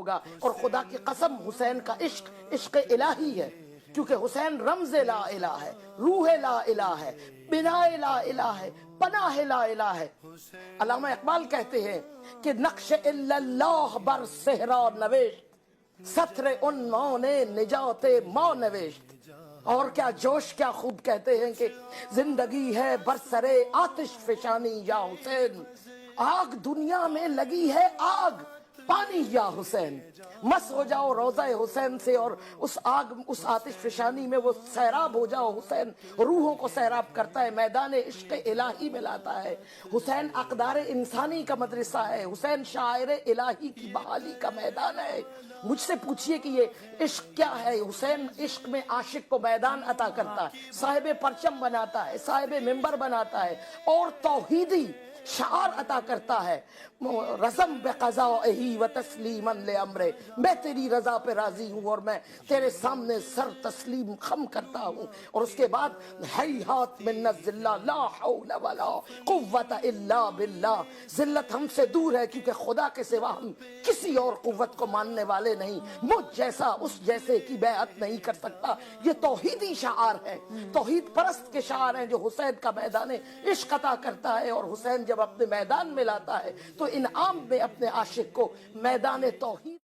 ہوگا۔ اور خدا کی قسم حسین کا عشق عشق الہی ہے، کیونکہ حسین رمز لا الہ ہے، روح لا الہ ہے، بنا لا الہ ہے، پناہ لا الہ ہے۔ علامہ اقبال کہتے ہیں کہ نقش الا اللہ بر صحرا نوشت، سطر عنوان نجات ما نوشت۔ اور کیا جوش، کیا خوب کہتے ہیں کہ زندگی ہے برسرے آتش فشانی یا حسین، آگ دنیا میں لگی ہے آگ پانی یا حسین، مس ہو جاؤ روضہ حسین سے اور اس آگ، اس آتش فشانی میں وہ سیراب ہو جاؤ۔ حسین روحوں کو سیراب کرتا ہے، میدان عشق الہی میں لاتا ہے۔ حسین اقدار انسانی کا مدرسہ ہے، حسین شاعر الہی کی بحالی کا میدان ہے۔ مجھ سے پوچھئے کہ یہ عشق کیا ہے؟ حسین عشق میں عاشق کو میدان عطا کرتا ہے، صاحب پرچم بناتا ہے، صاحب منبر بناتا ہے، اور توحیدی شعار عطا کرتا ہے۔ رزم بقضائہی و تسلیما لامرہ، میں تیری رضا پہ راضی ہوں اور میں تیرے سامنے سر تسلیم خم کرتا ہوں۔ اور اس کے بعد ہیہات من الذلہ لا حول ولا قوت الا باللہ، ذلت ہم سے دور ہے کیونکہ خدا کے سوا ہم کسی اور قوت کو ماننے والے نہیں، مجھ جیسا اس جیسے کی بیعت نہیں کر سکتا۔ یہ توحیدی شعار ہے، توحید پرست کے شعار ہیں جو حسین کا میدان عشق عطا کرتا ہے۔ اور حسین جب اپنے میدان میں لاتا ہے تو انعام میں اپنے عاشق کو میدان توحید